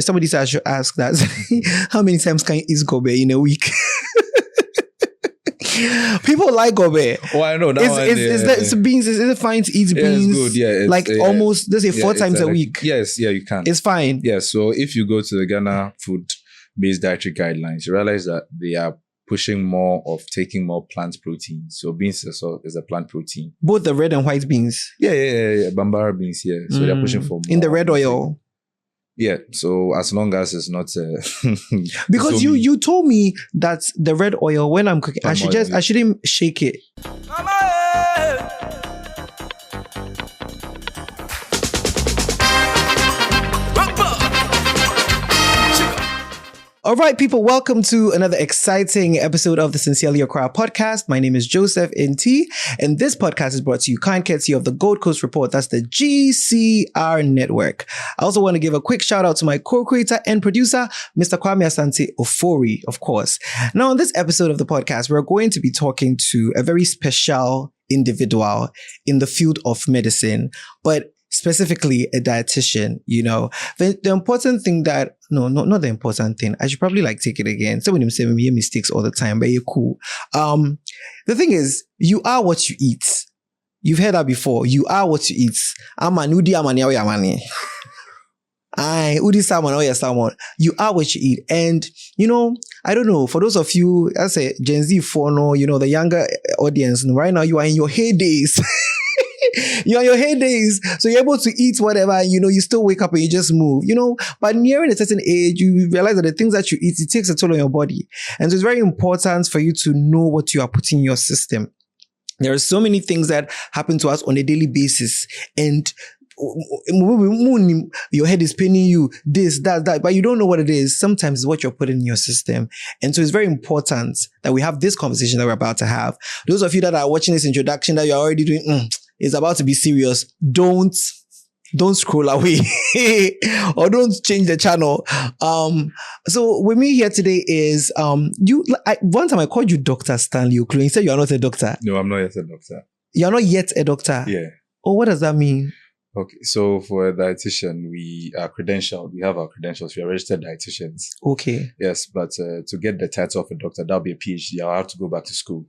somebody said I should ask that. How many times can you eat gobe in a week? People like gobe. Oh, I know. It's beans. Is it fine to eat beans? It's good. Yeah, like almost, let's say 4 times a week. Yes, yeah, you can. It's fine. Yeah, so if you go to the Ghana food-based dietary guidelines, you realize that they are pushing more of taking more plant protein. So beans is a plant protein. Both the red and white beans. Yeah. Bambara beans. Yeah, so they're pushing for more in the red oil. Yeah, so as long as it's not because you told me that the red oil when I'm cooking, I shouldn't shake it. All right, people, welcome to another exciting episode of the Sincerely Accra podcast. My name is Joseph NT, and this podcast is brought to you kind courtesy of the Gold Coast Report. That's the GCR network. I also want to give a quick shout out to my co-creator and producer, Mr. Kwame Asante Ofori, of course. Now, on this episode of the podcast, we're going to be talking to a very special individual in the field of medicine, but specifically a dietitian. You know, the important thing that not the important thing. I should probably take it again. Some of them say we make mistakes all the time, but you're cool. The thing is, you are what you eat. You've heard that before. You are what you eat. Udi salmon or your salmon. You are what you eat. And, I don't know, for those of you, I say Gen Z the younger audience, right now you are in your heydays. You're on your heydays, so you're able to eat whatever, you still wake up and you just move, but nearing a certain age, you realize that the things that you eat, it takes a toll on your body. And so it's very important for you to know what you are putting in your system. There are so many things that happen to us on a daily basis, and your head is paining you, this, that, but you don't know what it is. Sometimes it's what you're putting in your system. And so it's very important that we have this conversation that we're about to have. Those of you that are watching this introduction that you're already doing, it's about to be serious. Don't scroll away or don't change the channel. So with me here today is one time I called you Dr. Stanley Ocloo. You said you are not a doctor. No, I'm not yet a doctor. You're not yet a doctor? Yeah. Oh, what does that mean? Okay, so for a dietitian, we are credentialed. We have our credentials. We are registered dietitians. Okay. Yes, but to get the title of a doctor, that'll be a PhD. I'll have to go back to school.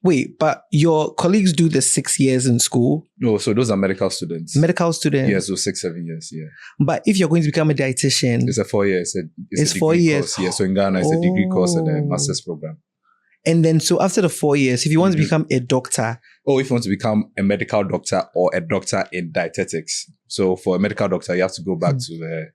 Wait, but your colleagues do the 6 years in school? No, so those are medical students. Medical students? Yeah, so 6-7 years, yeah. But if you're going to become a dietitian... It's a 4 year. It's a 4 years? Course. Yeah, so in Ghana, it's a degree course and a master's program. And then, so after the 4 years, if you want to become a doctor... Oh, if you want to become a medical doctor or a doctor in dietetics. So for a medical doctor, you have to go back to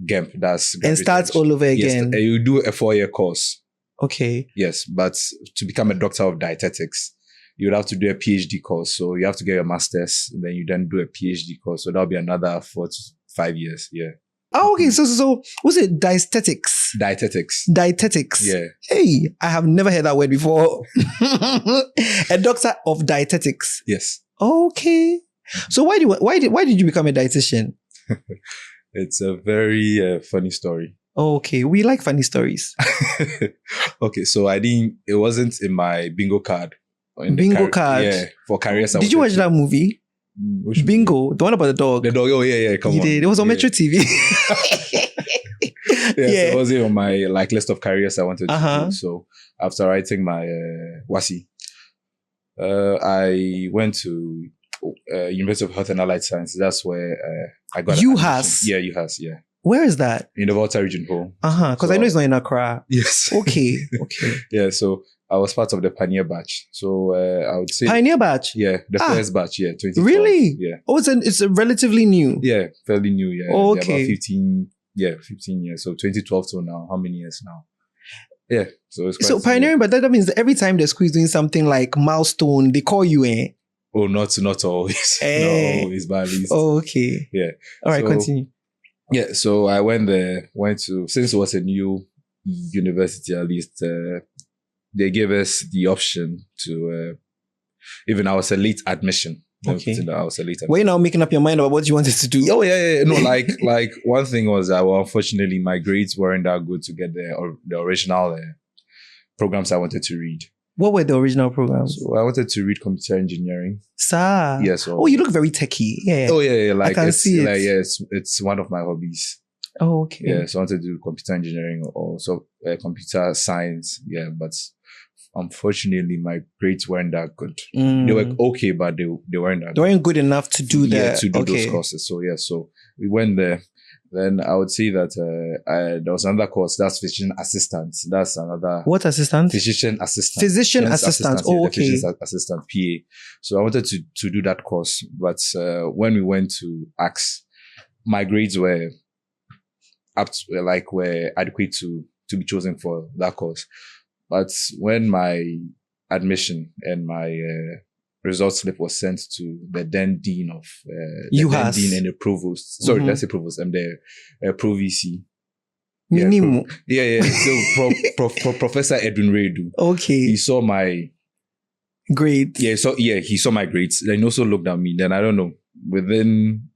GHPOD. That's and start all over again. Yes, you do a 4-year course. Okay. Yes, but to become a doctor of dietetics, you would have to do a PhD course. So you have to get your master's, then you then do a PhD course. So that'll be another 4 to 5 years. Yeah. Oh, okay. So what's it? Dietetics. Dietetics. Yeah. Hey, I have never heard that word before. A doctor of dietetics. Yes. Okay. So why did you become a dietitian? It's a very funny story. Okay, we like funny stories. Okay, so it wasn't in my bingo card. Bingo card? Yeah, for careers. Did you watch that movie? Bingo, the one about the dog. The dog, oh yeah, come on. Did. It was on Metro TV. So it wasn't on my list of careers I wanted to do. So after writing my WASI, I went to University of Health and Allied Sciences. That's where I got UHAS? Yeah, UHAS, yeah. Where is that? In the Volta region home. Because I know it's not in Accra. Yes. Okay. Yeah, so I was part of the Pioneer batch. So I would say... Pioneer batch? Yeah, the first batch, yeah. 2012. Really? Yeah. Oh, it's a relatively new? Yeah, fairly new, yeah. Oh, okay. About 15 years. So 2012 till now. How many years now? Yeah, so it's quite... So pioneering, but that means that every time the school is doing something like milestone, they call you, eh? Oh, not always. Eh. Not always, but at least. Oh, okay. Yeah. All right, continue. Yeah, so I went to, since it was a new university, at least, they gave us the option to, even I was a late admission. Okay. I was a late admission. Were you now making up your mind about what you wanted to do? Oh, yeah. No, like one thing was that, unfortunately, my grades weren't that good to get the original programs I wanted to read. What were the original programs? So I wanted to read computer engineering. Sir. Yes. Oh, you look very techie. Yeah. Oh, yeah. I can see it. Like, yeah, it's one of my hobbies. Oh, okay. Yeah, so I wanted to do computer engineering or so computer science. Yeah, but unfortunately, my grades weren't that good. They were okay, but they weren't that They weren't good enough to do that. to do those courses. So yeah, so we went there. Then I would say that there was another course, that's physician assistant. That's another... What assistant? Physician assistant. Physician assistant. Yeah, oh, okay. Physician assistant, PA. So I wanted to do that course. But when we went to AX, my grades were were adequate to be chosen for that course. But when my admission and my result slip was sent to the then dean of dean and the provost. Sorry, let's say provost. I'm the pro VC. Minimum. Yeah. So Professor Edwin Redu. Okay. He saw my grades. Yeah, he saw my grades. Then he also looked at me. Then I don't know. Within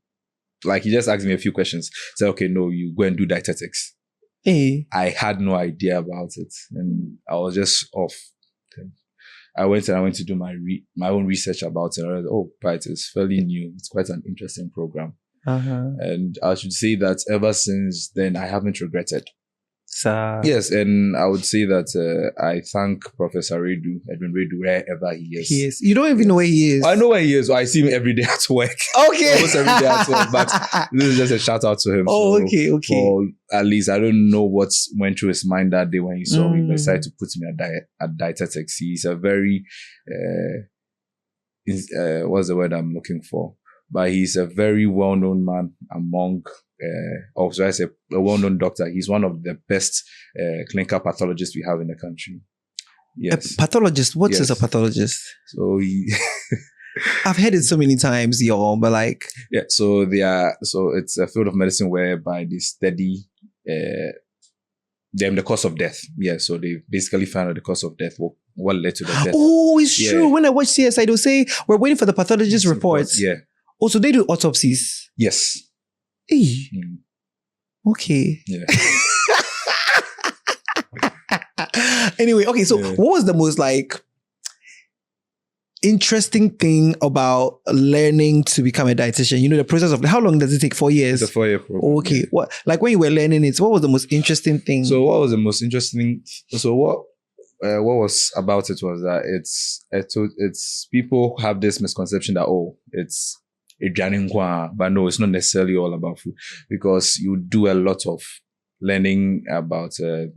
he just asked me a few questions. Said, okay, no, you go and do dietetics. Hey. I had no idea about it, and I was just off. I went to do my own research about it. I realized, but it's fairly new. It's quite an interesting program. And I should say that ever since then, I haven't regretted. Yes, and I would say that I thank Professor Edwin Redu, wherever he is. He is. You don't even know where he is. I know where he is. I see him every day at work. Okay. Almost every day at work. But this is just a shout out to him. Oh, so, okay. Or at least I don't know what went through his mind that day when he saw me, but decided to put me at dietetics. He's a very, what's the word I'm looking for? But he's a very well-known man among, also I say a well-known doctor. He's one of the best clinical pathologists we have in the country. Yes. A pathologist? What is a pathologist? So I've heard it so many times, but yeah. So it's a field of medicine whereby they study the cause of death. Yeah. So they basically found out the cause of death. What led to the death? Oh, it's true. When I watch CSI, they'll say we're waiting for the pathologist reports. Yeah. Also, they do autopsies. Yes. Hey. Okay. Yeah. Anyway, okay. So, what was the most interesting thing about learning to become a dietitian? The process of how long does it take? 4 years. It's a 4-year program. Okay. What when you were learning it? What was the most interesting thing? So, what was the most interesting? So, what was about it was that it's people have this misconception that it's but no, it's not necessarily all about food, because you do a lot of learning about the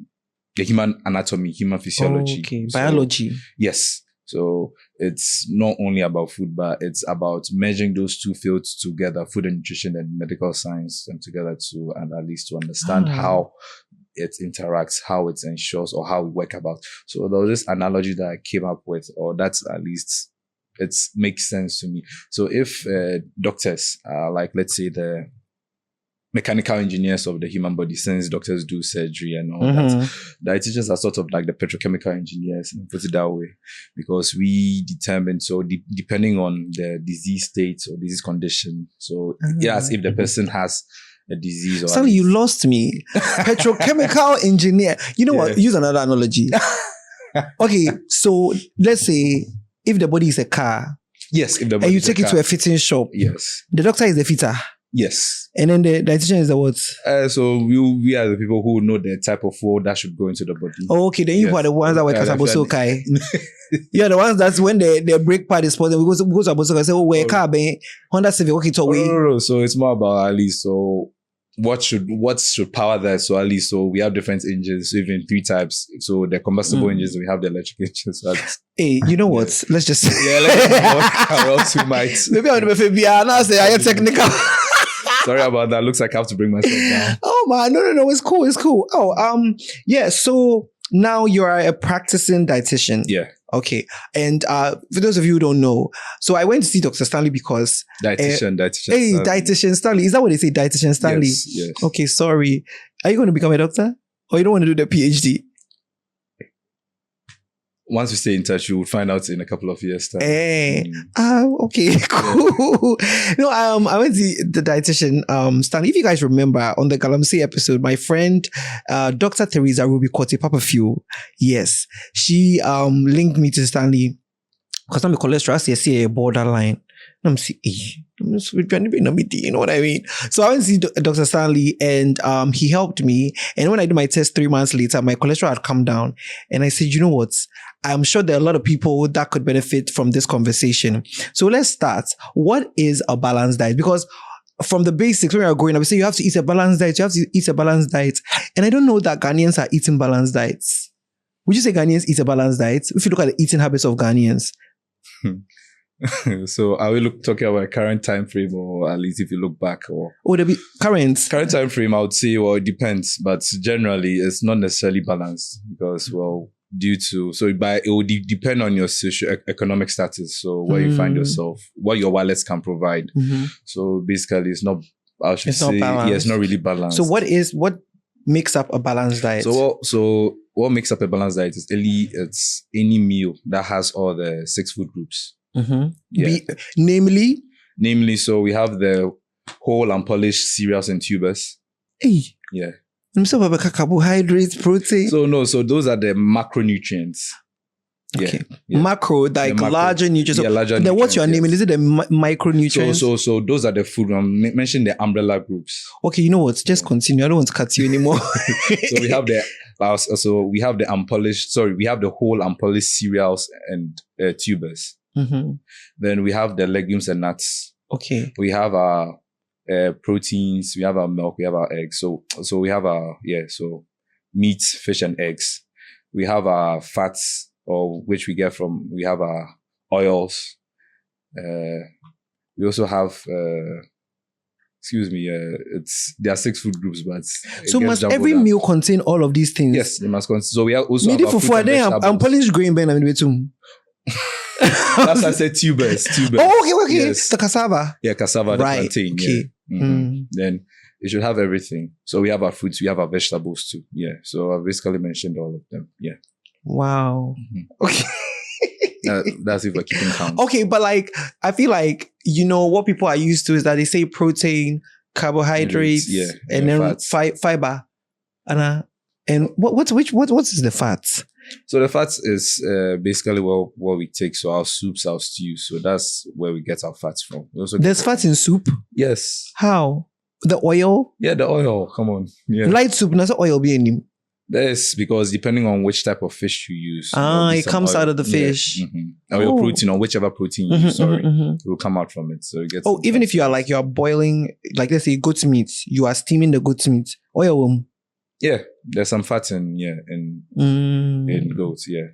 human anatomy, human physiology. Okay, biology. Yes. So it's not only about food, but it's about merging those two fields together, food and nutrition and medical science, and together to, and at least to understand how it interacts, how it ensures, or how we work about. So there was this analogy that I came up with, or that's at least it makes sense to me. So if doctors are let's say the mechanical engineers of the human body, since doctors do surgery and all that, dietitians are sort of like the petrochemical engineers, and put it that way, because we determine, so depending on the disease state or disease condition. So yes, if the person has a disease or sorry, you lost me. Petrochemical engineer. You know what? Use another analogy. Okay, so let's say if the body is a car, yes, if the body and you is take it to a fitting shop, yes, the doctor is the fitter, yes, and then the dietitian is the what? So we are the people who know the type of food that should go into the body. Oh, okay. Then you are the ones that work at Abosokai. You are the ones that's when the brake pad is spoiled. We go to Abosokai and say, oh, we're car, Honda Civic, okay, to away. No. So it's more about at least what should power that? So at least we have different engines, even 3 types. So the combustible engines, we have the electric engines. So hey, you know what? Let's just let's we might. Maybe I'm gonna be now say I am technical. Sorry about that. Looks like I have to bring myself down. Oh man, no, it's cool. Oh, yeah. So now you are a practicing dietitian. Yeah. Okay. And for those of you who don't know, so I went to see Dr. Stanley because Dietitian. Hey, Dietitian Stanley. Is that what they say? Dietitian Stanley? Yes. Okay, sorry. Are you going to become a doctor? Or you don't want to do the PhD? Once we stay in touch, you will find out in a couple of years' time. Okay, cool. No, I went to the dietitian, Stanley. If you guys remember on the Galamsey episode, my friend, Dr. Teresa Ruby Kote Papafew, yes, she linked me to Stanley because I'm a cholesterol, I see a borderline. I'm You know what I mean? So I went to see Dr. Stanley, and he helped me. And when I did my test 3 months later, my cholesterol had come down. And I said, you know what? I'm sure there are a lot of people that could benefit from this conversation. So let's start. What is a balanced diet? Because from the basics, when we are growing up, we say you have to eat a balanced diet. You have to eat a balanced diet. And I don't know that Ghanaians are eating balanced diets. Would you say Ghanaians eat a balanced diet? If you look at the eating habits of Ghanaians. So are we talking about current time frame, or at least if you look back, or would it be current time frame? I would say, well, it depends, but generally it's not necessarily balanced because, well, it will depend on your socio-economic status. So where you find yourself, what your wallets can provide. So basically, it's not. I should say, it's not really balanced. So what makes up a balanced diet? So what makes up a balanced diet is it's any meal that has all the 6 food groups. Yeah. Namely, so we have the whole and polished cereals and tubers. Hey. Yeah. Carbohydrates, protein. So those are the macronutrients. Okay. Yeah. Macro, like larger nutrients. Yeah, larger then what's your name? Is it the micronutrients? So those are the food. Mention the umbrella groups. Okay, you know what? Just continue. I don't want to cut you anymore. So we have the unpolished. Sorry, we have the whole unpolished cereals and tubers. Then we have the legumes and nuts. Okay. We have our proteins. We have our milk. We have our eggs. So we have our meat, fish, and eggs. We have our fats, or which we get from. We have our oils. We also have. There are 6 food groups, but so must every meal contain all of these things? Yes, they must contain. So we have also I'm polished grain ben between. That's I said tubers. Oh, okay. Yes. The cassava. Yeah, cassava, the right. plantain. Okay. Yeah. Then it should have everything. So we have our fruits, we have our vegetables too. Yeah. So I've basically mentioned all of them. Yeah. Wow. Okay. That's if we're keeping count. Okay, but like I feel like what people are used to is that they say protein, carbohydrates, and then fiber, and what is the fats? So the fats is basically what we take. So our soups, our stews. So that's where we get our fats from. There's fats in soup? Yes. How? The oil? Yeah, the oil. Come on. Yeah. Light soup, not oil being in. Yes, because depending on which type of fish you use. It comes out of the fish. Yeah. Or your protein, or whichever protein you use, it will come out from it. So it gets. Oh, even if you're boiling, like let's say goat's meat, you are steaming the goat's meat. Oil. Yeah, there's some fat in goats. Yeah,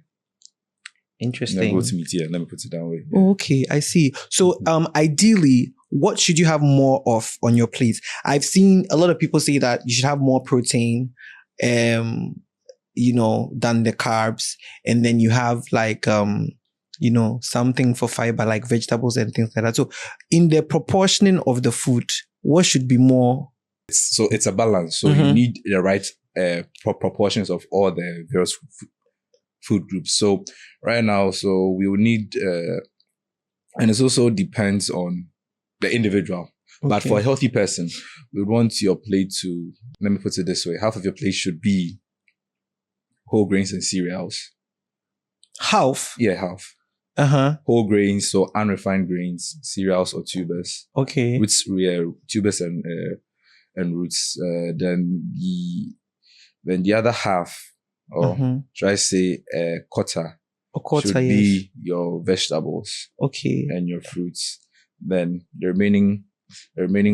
interesting. Goat's meat. Yeah, let me put it that way. Yeah. Okay, I see. So, ideally, what should you have more of on your plate? I've seen a lot of people say that you should have more protein, than the carbs, and then you have like something for fiber like vegetables and things like that. So, in the proportioning of the food, what should be more? So it's a balance. So you need the right proportions of all the various food groups. So right now, so we will need, and it also depends on the individual. Okay. But for a healthy person, we want your plate to, let me put it this way, half of your plate should be whole grains and cereals. Half? Yeah, half. Whole grains, so unrefined grains, cereals or tubers. Okay. Which tubers and roots. Then the other half, or should I say quarter, should be your vegetables. Okay. And your fruits. Then the remaining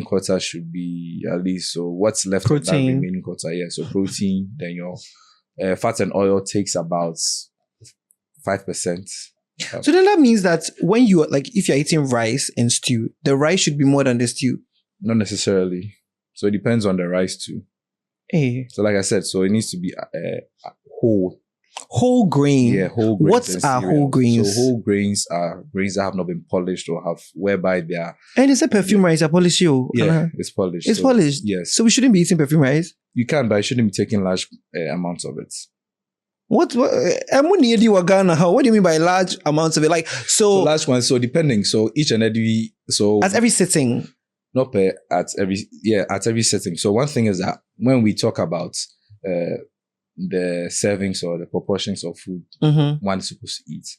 quarter should be at least, so what's left of that remaining quarter? Yeah, so protein, then your fat and oil takes about 5%. So then that means that when you if you're eating rice and stew, the rice should be more than the stew. Not necessarily. So it depends on the rice too. Hey. So like I said, so it needs to be whole. Whole grain. Yeah, whole grains. What are whole grains? So whole grains are grains that have not been polished or whereby they are. And it's a perfume rice, I polish you. Yeah, it's polished. It's polished. Yes. So we shouldn't be eating perfume rice? You can, but you shouldn't be taking large amounts of it. What do you mean by large amounts of it? Like, so large ones, so depending. So each and every, at every sitting. Not at every setting. So one thing is that when we talk about the servings or the proportions of food one is supposed to eat,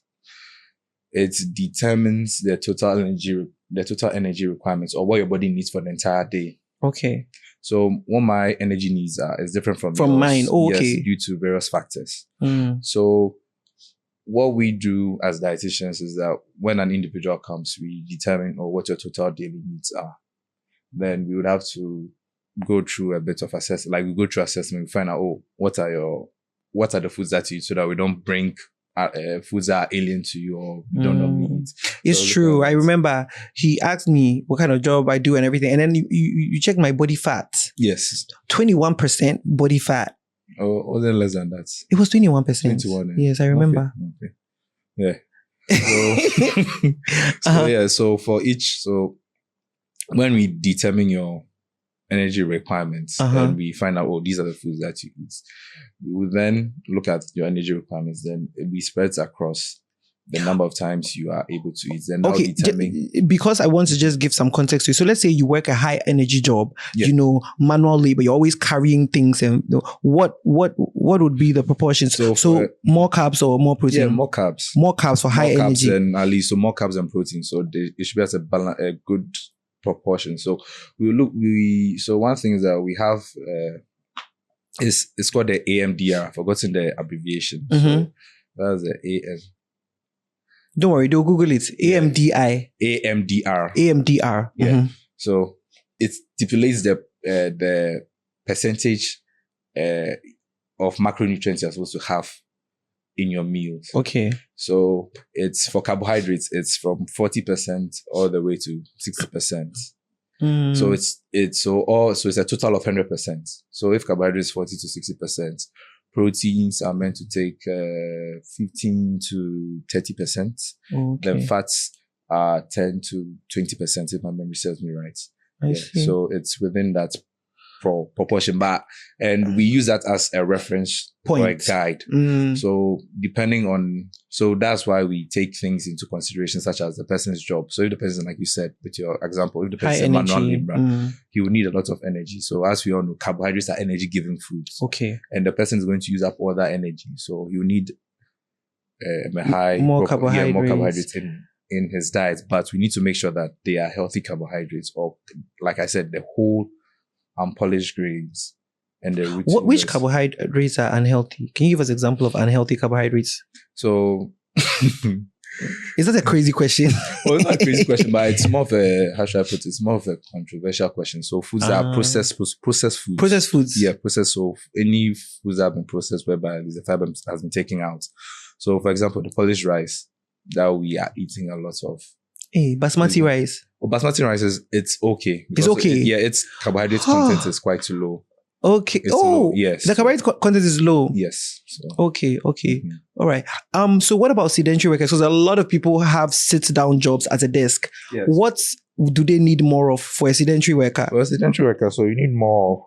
it determines the total energy requirements or what your body needs for the entire day. Okay. So what my energy needs are is different from yours, mine. Oh, okay. Yes, due to various factors. So what we do as dietitians is that when an individual comes, we determine what your total daily needs are. Then we would have to go through a bit of assessment. Like we go through assessment, we find out, what are the foods that you eat, so that we don't bring foods that are alien to you or you don't normally eat. It's so true. I remember he asked me what kind of job I do and everything. And then you check my body fat. Yes. 21% body fat. Oh, or then less than that. It was 21%. 21. Yes, I remember. Okay. Yeah. So for each, when we determine your energy requirements, then we find out, these are the foods that you eat. We will then look at your energy requirements, then it be spread across the number of times you are able to eat. Then because I want to just give some context to you. So let's say you work a high energy job, manual labor, you're always carrying things, and what would be the proportions? So more carbs or more protein? Yeah, more carbs. More carbs for high energy. And at least more carbs and protein. So it should be at a good proportion. So so one thing is that we have it's called the AMDR. I've forgotten the abbreviation. So that's the AM. Don't worry, they'll Google it. AMDI. AMDR. AMDR. Yeah. So it stipulates the percentage of macronutrients you're supposed to have in your meals. Okay. So it's for carbohydrates, it's from 40% all the way to 60%. So it's a total of 100%. So if carbohydrates 40 to 60%, proteins are meant to take 15 to 30%. Okay. Then fats are 10 to 20%, if my memory serves me right. I see. So it's within that proportion, and we use that as a reference point or a guide. So so that's why we take things into consideration, such as the person's job. So if the person, like you said with your example, if the person is manual labor, he will need a lot of energy. So as we all know, carbohydrates are energy giving foods. Okay. And the person is going to use up all that energy. So you need more carbohydrates in his diet. But we need to make sure that they are healthy carbohydrates, or like I said, the whole unpolished grains and the root. Which carbohydrates are unhealthy? Can you give us an example of unhealthy carbohydrates? So is that a crazy question? Well, it's not a crazy question, but it's more of a, how should I put it? It's more of a controversial question. So foods are processed foods. Processed foods. Yeah, processed. So any foods that have been processed whereby the fiber has been taken out. So for example, the polished rice that we are eating a lot of. Hey, basmati rice. Well, basmati rice it's okay. It's okay. Its carbohydrate content is quite low. Okay. It's low, yes. The carbohydrate content is low. Yes. So. Okay. All right. So what about sedentary workers? Because a lot of people have sit-down jobs at a desk. Yes. What do they need more of for a sedentary worker? For a sedentary worker, so you need more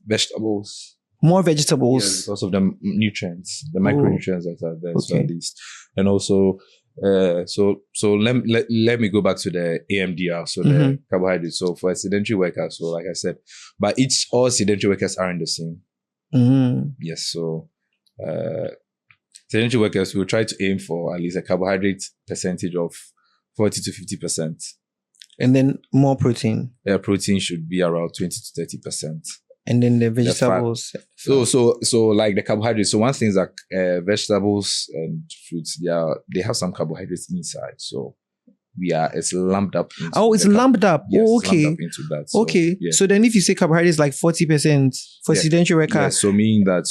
vegetables. More vegetables. Yes, because of the nutrients, the micronutrients that are there, so at least. And also, so let me go back to the AMDR, so the carbohydrates. So for a sedentary worker, so like I said, but all sedentary workers aren't the same. Yes, so sedentary workers will try to aim for at least a carbohydrate percentage of 40 to 50%. And then more protein. Yeah, protein should be around 20 to 30%. And then the vegetables. So like the carbohydrates. So one thing is that vegetables and fruits, they have some carbohydrates inside. So it's lumped up. It's lumped up. Yes, okay. Lumped up into that. So, okay. Yeah. So then if you say carbohydrates like 40% for sedentary worker. Yeah, so meaning that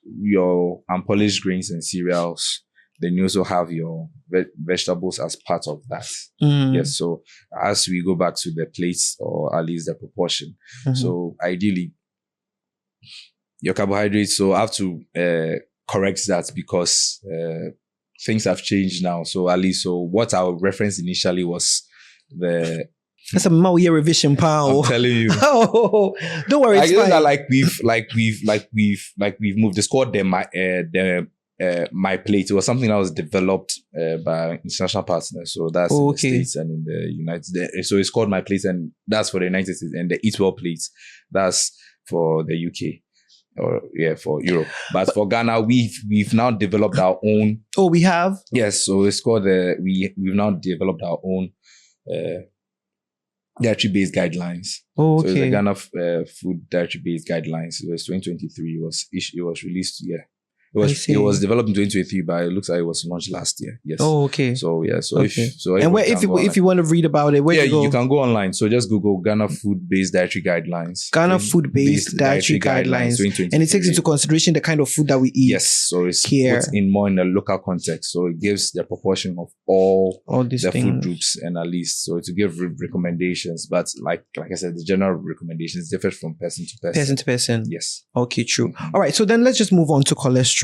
your unpolished grains and cereals, then you also have your vegetables as part of that. Yes. So as we go back to the plates, or at least the proportion. So ideally, your carbohydrates. So I have to correct that because things have changed now. So at least, what our reference initially was that's a Mauye revision, pal. I'm telling you. Oh, don't worry. I guess that we've moved. It's called My Plate. It was something that was developed by international partners. So that's in the States and in the United States. So it's called My Plate, and that's for the United States. And the Eat Well Plate, that's for the UK. or for Europe. But for Ghana, we've now developed our own. Oh, we have? Yes, so it's called we've now developed our own dietary-based guidelines. Oh, okay. So it's the Ghana food dietary-based guidelines. It was 2023. It was released. Yeah. It was developed in 2023, but it looks like it was launched last year. Yes. Oh, okay. So yeah. So okay. If you want to read about it, where you can go online. So just Google Ghana food-based dietary guidelines. Ghana food-based dietary guidelines, and it takes into consideration the kind of food that we eat. Yes. So it's put in more in a local context. So it gives the proportion of all these the food groups, and at least so to give recommendations. But like I said, the general recommendations differ from person to person. Person to person. Yes. Okay. True. All right. So then let's just move on to cholesterol.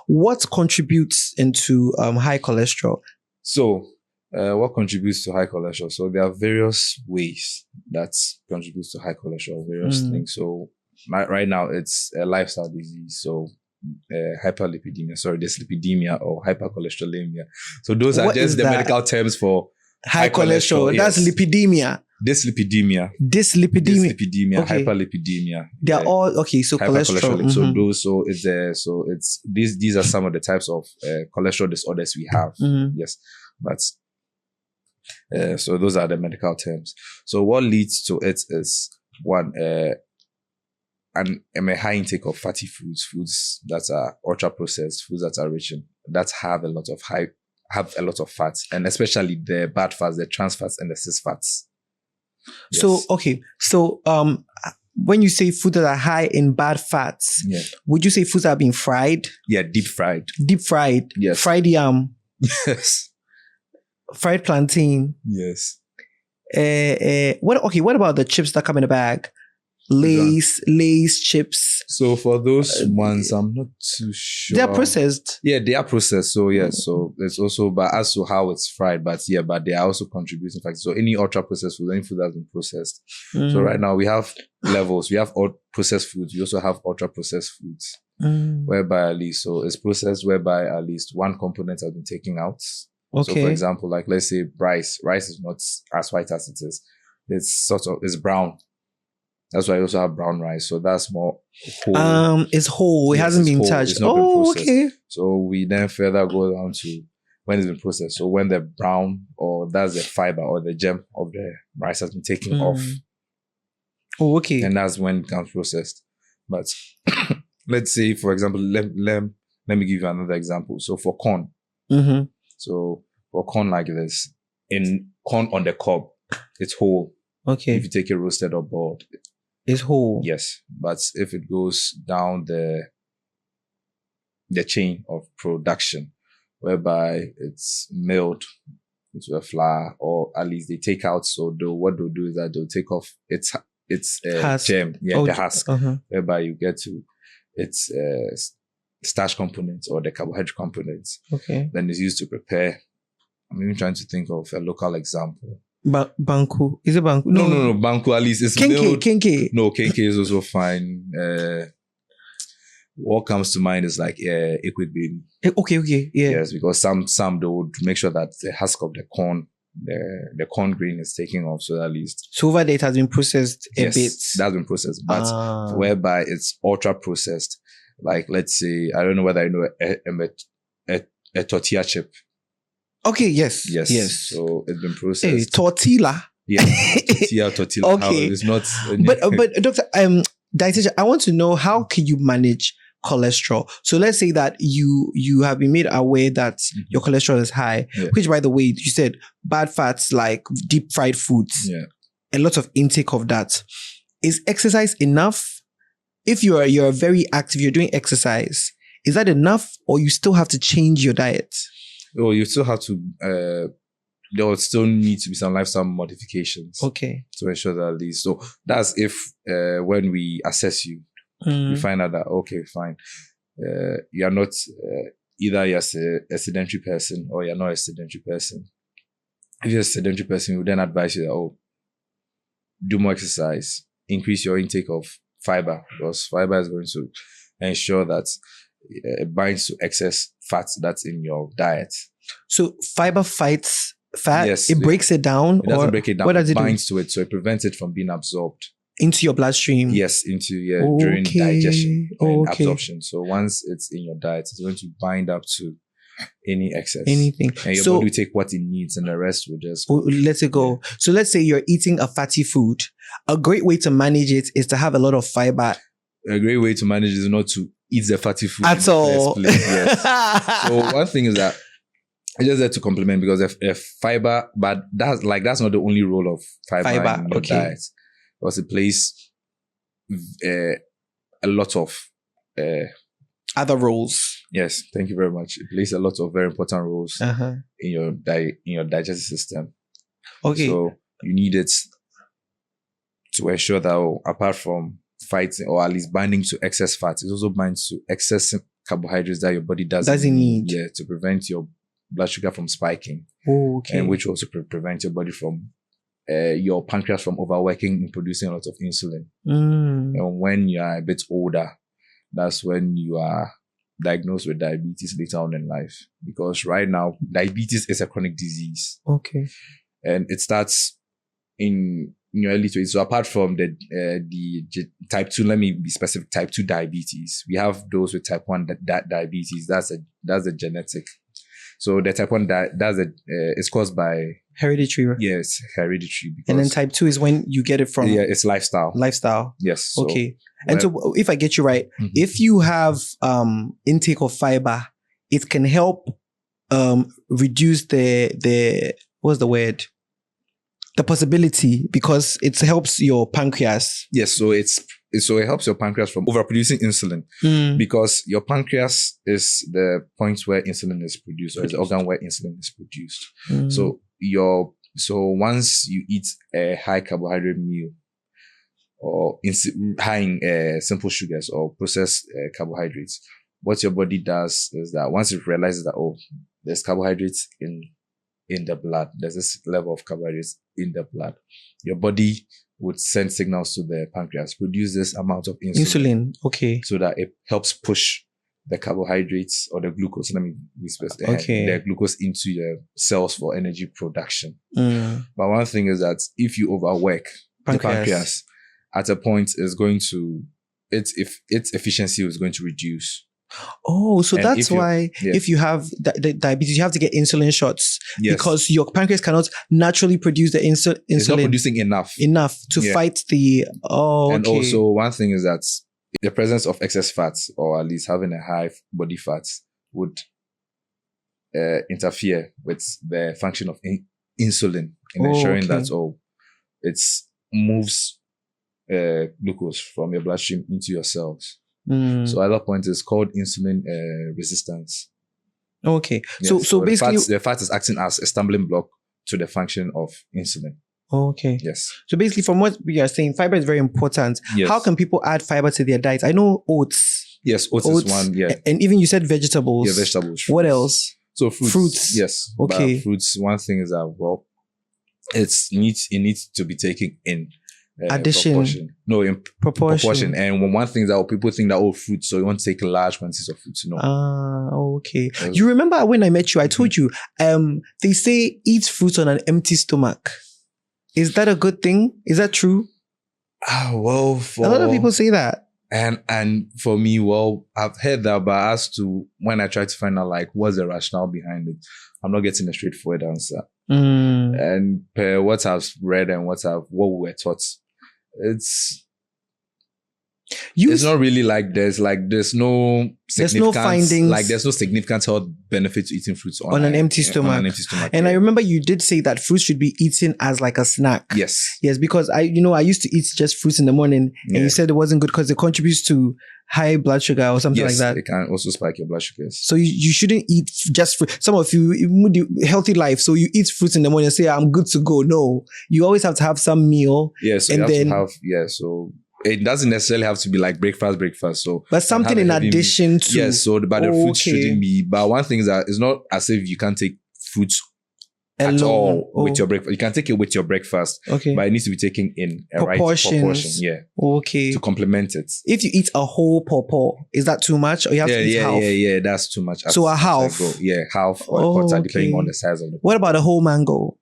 What contributes into high cholesterol? So, what contributes to high cholesterol? So there are various ways that contributes to high cholesterol, various things. So right now it's a lifestyle disease. So dyslipidemia or hypercholesterolemia. So those are just the medical terms for high cholesterol. Yes. That's lipidemia. Dyslipidemia, okay. Hyperlipidemia. They are all okay. So cholesterol. So these are some of the types of cholesterol disorders we have. Yes, but so those are the medical terms. So what leads to it is one a high intake of fatty foods that are ultra processed, foods that are rich in that have a lot of fats, and especially the bad fats, the trans fats, and the cis fats. Yes. So, okay. So, when you say food that are high in bad fats, would you say foods that are being fried? Yeah, deep fried. Deep fried? Yes. Fried yam? Yes. Fried plantain? Yes. What about the chips that come in a bag? Lay's chips. So for those ones, I'm not too sure. They are processed. Yeah, they are processed. So yeah, so it's also, but as to how it's fried, but they are also contributing factors. So any ultra processed food, any food that's been processed. So right now we have levels. We have processed foods. We also have ultra processed foods, whereby at least so it's processed, whereby at least one component has been taken out. Okay. So for example, like let's say rice. Rice is not as white as it is. It's brown. That's why I also have brown rice. So that's more whole. It's whole. It hasn't been touched. It's not been processed. Okay. So we then further go down to when it's been processed. So when the brown or that's the fiber or the gem of the rice has been taken off. Oh, okay. And that's when it becomes processed. But let's say, for example, let me give you another example. So for corn. So for corn like this, in corn on the cob, it's whole. Okay. If you take it roasted or boiled, it's whole. Yes. But if it goes down the chain of production, whereby it's milled into a flour, or at least they take out, so what they'll do is that they'll take off its gem, the husk, whereby you get to its starch components or the carbohydrate components. Okay. Then it's used to prepare. I'm even trying to think of a local example. Banku. Is it Banku? No. Banku at least is milled. Kenke. No, Kenke is also fine. What comes to mind is like equid baby. Okay, yeah. Yes, because some they would make sure that the husk of the corn, the corn grain is taken off, so at least. So over there it has been processed a bit. That's been processed, but whereby it's ultra processed. Like let's say, I don't know whether I know a tortilla chip. Okay, yes. So it's been processed. Hey, tortilla. Yeah, tortilla. Okay, it's not. But doctor, dietitian, I want to know how can you manage cholesterol? So let's say that you have been made aware that your cholesterol is high, which by the way, you said bad fats like deep fried foods. Yeah, a lot of intake of that. Is exercise enough? If you're very active, you're doing exercise, is that enough, or you still have to change your diet? Oh, you still have to, there will still need to be some lifestyle modifications. Okay. To ensure that at least. So that's if, when we assess you, we find out that, okay, fine. You're not, either you're a sedentary person or you're not a sedentary person. If you're a sedentary person, we then advise you that, do more exercise, increase your intake of fiber, because fiber is going to ensure that it binds to excess fat that's in your diet. So fiber fights fat? Yes. It breaks it down? It doesn't break it down. What does it binds to it, so it prevents it from being absorbed. into your bloodstream. Yes, during digestion and absorption. So once it's in your diet, it's going to bind up to any excess. Anything. And your body will take what it needs and the rest will just let it go. Yeah. So let's say you're eating a fatty food. A great way to manage it is to have a lot of fiber. A great way to manage it is not to eat the fatty food at all. The first place. Yes. So one thing is that I just there to complement, because if fiber, but that's not the only role of fiber in your diet. Because it plays a lot of other roles. Yes, thank you very much. It plays a lot of very important roles in your digestive system. Okay. So you need it to ensure that apart from fighting or at least binding to excess fat, it also binds to excess carbohydrates that your body doesn't need. Yeah, to prevent your blood sugar from spiking. Oh, okay. And which also prevents your body from your pancreas from overworking in producing a lot of insulin. And when you are a bit older, that's when you are diagnosed with diabetes later on in life. Because right now, diabetes is a chronic disease. Okay. And it starts in your early 20s. So apart from the type 2, let me be specific, type 2 diabetes, we have those with type 1 diabetes. That's a genetic. So the type 1 it's caused by hereditary. Yes, hereditary. And then type 2 is when you get it from it's lifestyle. Yes. So, okay. And so if I get you right, if you have intake of fiber, it can help reduce the what's the word? The possibility, because it helps your pancreas. Yes, so it helps your pancreas from overproducing insulin, because your pancreas is the point where insulin is produced, or is the organ where insulin is produced. So once you eat a high carbohydrate meal or high in simple sugars or processed carbohydrates, what your body does is that once it realizes that there's carbohydrates in the blood, there's this level of carbohydrates in the blood, your body would send signals to the pancreas, produce this amount of insulin. Okay. So that it helps push the carbohydrates or the glucose, let me be specific, the glucose into your cells for energy production. But one thing is that if you overwork the pancreas, at a point is going to, its efficiency is going to reduce. Oh, so that's why if you have diabetes, you have to get insulin shots, because your pancreas cannot naturally produce the insulin. It's not producing enough to fight the. And also one thing is that the presence of excess fats, or at least having a high body fat, would interfere with the function of insulin in ensuring that it moves glucose from your bloodstream into your cells. So at that point, it's called insulin resistance. Okay. Yes. So basically, the fat is acting as a stumbling block to the function of insulin. Okay. Yes. So basically, from what we are saying, fiber is very important. Yes. How can people add fiber to their diet? I know oats. Yes, oats is one. Yeah. And even you said vegetables. Yeah, vegetables. What else? So fruits. Yes. Okay. But fruits. One thing is that it needs to be taken in. Addition. In proportion. And one thing that people think that fruits, so you want to take large quantities of fruits. Okay. You remember when I met you, I told you, they say eat fruits on an empty stomach. Is that a good thing? Is that true? A lot of people say that. And for me, I've heard that, but as to when I try to find out what's the rationale behind it, I'm not getting a straightforward answer. And per what I've read and what we were taught, it's not really there's no findings, there's no significant health benefit to eating fruits on an empty stomach. And I remember you did say that fruits should be eaten as a snack. Yes, because I used to eat just fruits in the morning, and you said it wasn't good because it contributes to high blood sugar or something like that. It can also spike your blood sugars. So you shouldn't eat just fruit. Some of you healthy life, so you eat fruits in the morning and say I'm good to go. No, you always have to have some meal. So so it doesn't necessarily have to be breakfast. So, but something in addition to. Yes. So, but the fruit shouldn't be. But one thing is that it's not as if you can't take fruits at all with your breakfast. You can take it with your breakfast. Okay. But it needs to be taken in a right proportion. Yeah. Okay. To complement it. If you eat a whole pawpaw, is that too much, or you have to eat half? Yeah. That's too much. So a half. Half or a quarter, depending on the size of the. What about a whole mango?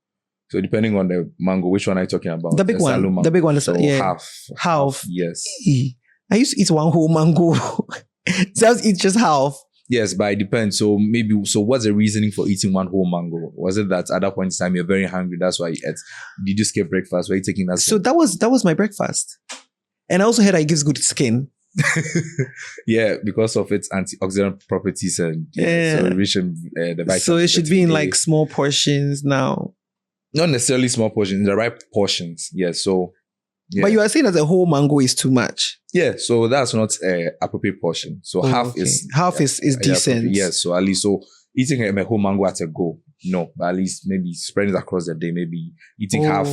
So depending on the mango, which one are you talking about? The big one. Mango. The big one. So yeah. Half. Yes. I used to eat one whole mango. So I used to eat just half. Yes, but it depends. So what's the reasoning for eating one whole mango? Was it that at that point in time you're very hungry, that's why you ate? Did you skip breakfast? Were you taking that? So that was my breakfast. And I also heard it gives good skin. Yeah, because of its antioxidant properties and so rich in the vitamins. So it should be in like small portions now. Not necessarily small portions, the right portions. Yeah, so. Yeah. But you are saying that the whole mango is too much. Yeah, so that's not appropriate portion. So half is decent. Yes, so at least eating a whole mango at a go. No, but at least maybe spreading it across the day. Maybe eating half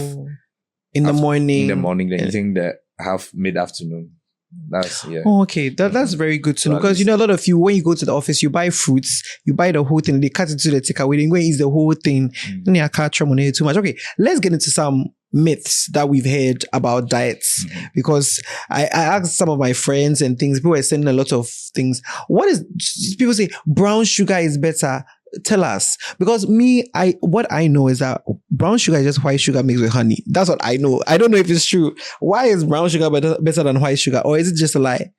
in the morning. Then eating the half mid-afternoon. That's Oh, okay. That's very good to know, because a lot of you, when you go to the office, you buy fruits, you buy the whole thing, they cut it to the takeaway, then go and eat the whole thing. Then you can't try too much. Okay, let's get into some myths that we've heard about diets, because I asked some of my friends and things. People were sending a lot of things. People say brown sugar is better. Tell us, because what I know is that brown sugar is just white sugar mixed with honey. That's what I know. I don't know if it's true. Why is brown sugar better than white sugar, or is it just a lie?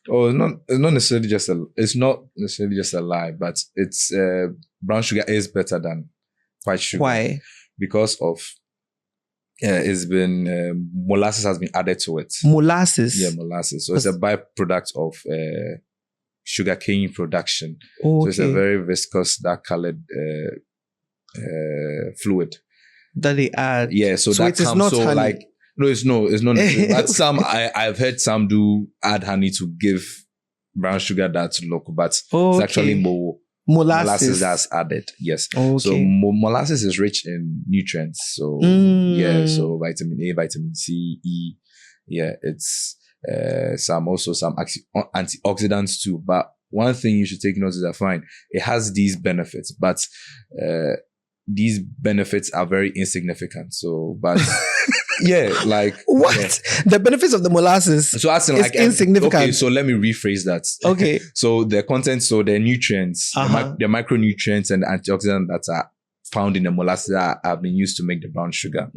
Oh, it's not necessarily just a lie, but it's brown sugar is better than white sugar. Why? Because of it's been molasses has been added to it. Molasses? Yeah, molasses. So it's a byproduct of sugarcane production. Oh, okay. So it's a very viscous, dark colored fluid that they add. Yeah, so that it is not honey. Like it's not. But some I've heard some do add honey to give brown sugar that look, but it's actually more molasses that's added. Yes. Okay. So molasses is rich in nutrients. So yeah, so vitamin A, vitamin C, E. Yeah, it's some antioxidants too. But one thing you should take note is that fine, it has these benefits, but these benefits are very insignificant. So, but yeah, like what? Yeah. The benefits of the molasses so as in, like insignificant. Okay, so let me rephrase that. Okay. So the content, so the nutrients, the micronutrients and the antioxidants that are found in the molasses that have been used to make the brown sugar.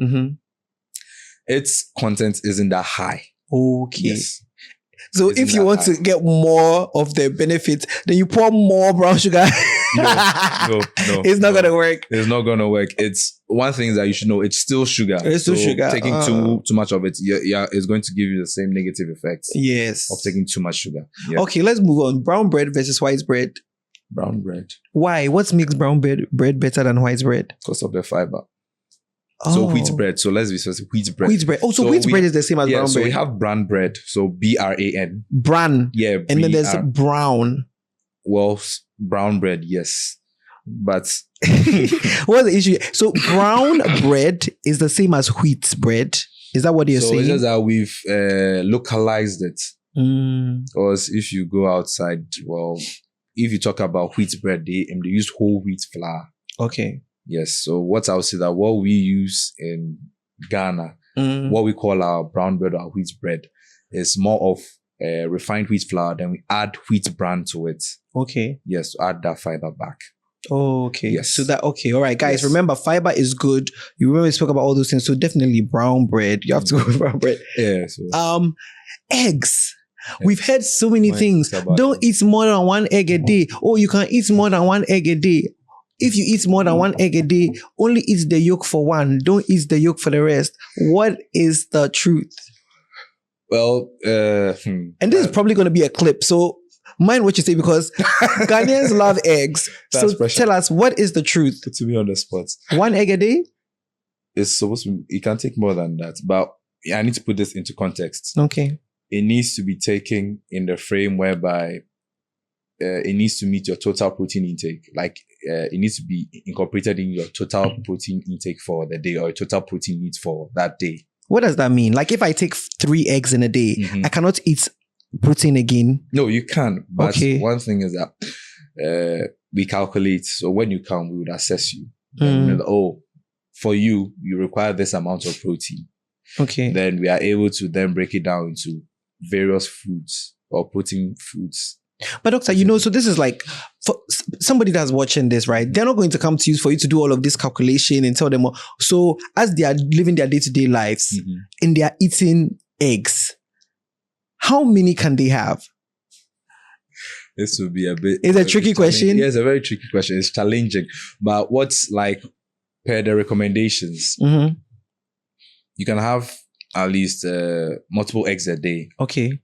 Its content isn't that high. Okay. Yes. So if you want to get more of the benefits, then you pour more brown sugar. No. It's not going to work. It's not going to work. It's one thing that you should know. It's still sugar. It's still sugar. Taking too much of it, it's going to give you the same negative effects. Yes. Of taking too much sugar. Yeah. Okay, let's move on. Brown bread versus white bread. Brown bread. Why? What makes brown bread better than white bread? Because of the fiber. So wheat bread. So let's be specific. Wheat bread. Wheat bread. Oh, so wheat bread is the same as brown bread. So we have bran bread. So BRAN. Bran. Yeah. And then there's brown. Well, brown bread, yes. But what's the issue? So brown bread is the same as wheat bread. Is that what you're saying? So it's just that we've localized it. Because if you go outside, well, if you talk about wheat bread, they use whole wheat flour. Okay. Yes. So what I would say that what we use in Ghana, what we call our brown bread or wheat bread, is more of refined wheat flour. Then we add wheat bran to it. Okay. Yes, to add that fiber back. Oh, okay. Yes. So all right, guys, remember fiber is good. You remember we spoke about all those things. So definitely brown bread. You have to go with brown bread. Yeah. So. Eggs. We've heard so many things. Don't eat more than one egg a day. Oh, you can eat more than one egg a day. If you eat more than one egg a day, only eat the yolk for one. Don't eat the yolk for the rest. What is the truth? Well, and this is probably going to be a clip. So mind what you say, because Ghanaians love eggs. So tell us, what is the truth? To be on the spot. One egg a day? It's supposed to be, you can take more than that. But I need to put this into context. Okay. It needs to be taken in the frame whereby it needs to meet your total protein intake. Like it needs to be incorporated in your total protein intake for the day, or your total protein needs for that day. What does that mean? Like if I take 3 eggs in a day, I cannot eat protein again? No, you can. But one thing is that we calculate. So when you come, we would assess you. And for you require this amount of protein. Okay. Then we are able to then break it down into various foods or protein foods But doctor, so this is like, for somebody that's watching this, right? They're not going to come to you for you to do all of this calculation and tell them. So as they are living their day-to-day lives and they are eating eggs, how many can they have? This will be a bit... It's a tricky question. Yeah, it's a very tricky question. It's challenging. But what's like, per the recommendations, you can have at least multiple eggs a day. Okay.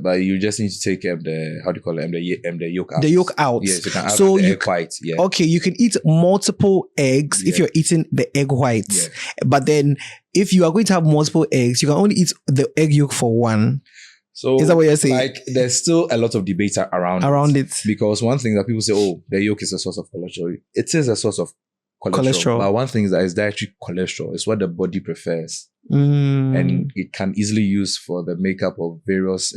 But you just need to take the, how do you call it, the yolk out. The yolk out. Yes, you can have so the egg white. Yeah. Okay, you can eat multiple eggs if you're eating the egg whites. Yeah. But then if you are going to have multiple eggs, you can only eat the egg yolk for one. So is that what you're saying? Like, there's still a lot of debate around it. Because one thing that people say, oh, the yolk is a source of cholesterol. It is a source of cholesterol. But one thing is that it's dietary cholesterol. It's what the body prefers. And it can easily use for the makeup of various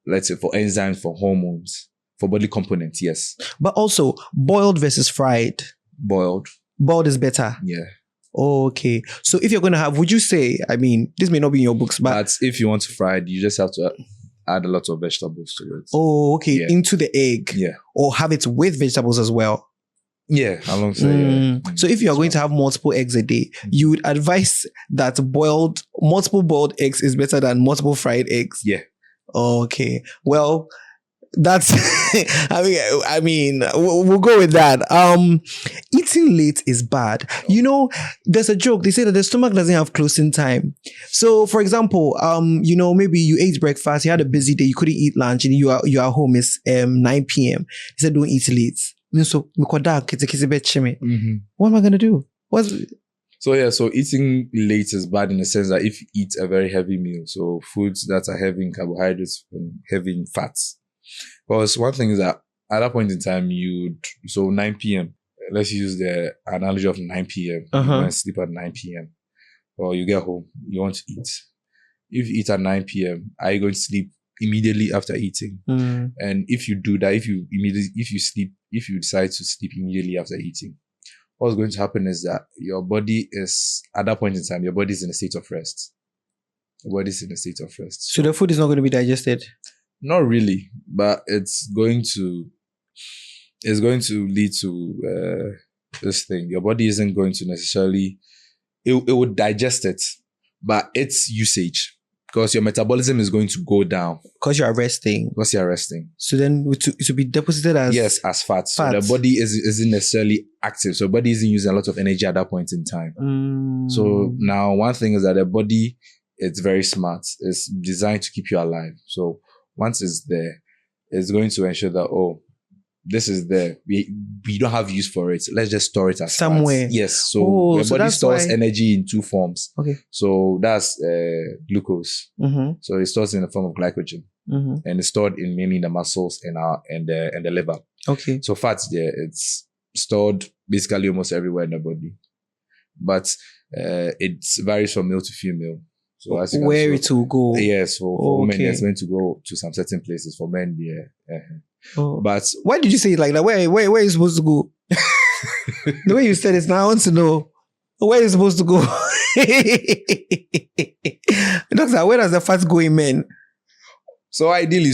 let's say for enzymes, for hormones, for body components, yes. But also, boiled versus fried. Boiled is better. Yeah. Okay. So if you're going to have, would you say, I mean, this may not be in your books, but if you want to fry it, you just have to add a lot of vegetables to it. Oh, okay. Yeah. Into the egg. Yeah. Or have it with vegetables as well. Yeah, alongside. So if you are going to have multiple eggs a day, you would advise that multiple boiled eggs is better than multiple fried eggs. Yeah. Okay. Well, that's I mean we'll go with that. Eating late is bad. There's a joke. They say that the stomach doesn't have closing time. So for example, maybe you ate breakfast, you had a busy day, you couldn't eat lunch, and you are home, it's 9 p.m. He said don't eat late. So what am I gonna do? So eating late is bad in the sense that if you eat a very heavy meal, so foods that are heavy in carbohydrates and heavy in fats. Because one thing is that at that point in time, 9 p.m., let's use the analogy of 9 p.m. You want to sleep at 9 p.m. Or you get home, you want to eat. If you eat at 9 p.m., are you going to sleep immediately after eating? And if you do that, if you decide to sleep immediately after eating, what's going to happen is that your body is, at that point in time, your body is in a state of rest. Your body is in a state of rest. So the food is not going to be digested? Not really, but it's going to lead to this thing. Your body isn't going to necessarily, it would digest it, but its usage, because your metabolism is going to go down. Because you're resting. So then it will be deposited as... Yes, as fat. So the body isn't necessarily active. So the body isn't using a lot of energy at that point in time. So now one thing is that the body, it's very smart. It's designed to keep you alive. So once it's there, it's going to ensure that, this is there. We don't have use for it. Let's just store it as somewhere. Fat. Yes. So your body stores energy in two forms. Okay. So that's glucose. So it stores in the form of glycogen, and it's stored mainly in the muscles and the liver. Okay. So fats there, it's stored basically almost everywhere in the body, but it varies from male to female. So as you where it will go. Yes, for women, it's meant to go to some certain places. For men, But why did you say it like that? Where are you supposed to go? The way you said it now, I want to know where are you supposed to go. Doctor, where does the fat go in men? So ideally,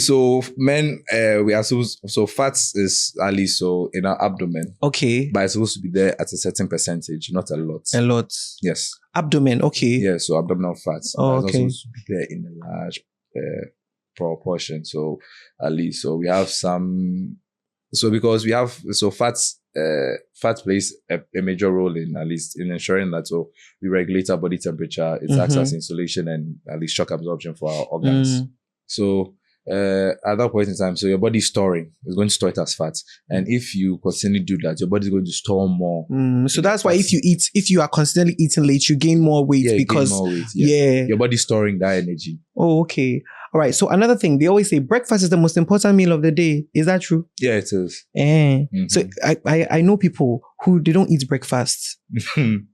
men, we are supposed, fats is at least in our abdomen. Okay. But it's supposed to be there at a certain percentage, not a lot. A lot. Yes. Abdomen, okay. Yeah, so abdominal fats. Oh, okay. It's supposed to be there in a large proportion. So at least, we have some, because we have, fat plays a major role in, at least in ensuring that, we regulate our body temperature. It acts as insulation and at least shock absorption for our organs. So at that point in time, your body is storing. It's going to store it as fat. And if you constantly do that, your body is going to store more. So that's why if you are constantly eating late, you gain more weight because gain more weight, your body is storing that energy. Oh, okay. All right. So another thing, they always say breakfast is the most important meal of the day. Is that true? Yeah, it is. So I know people who they don't eat breakfast.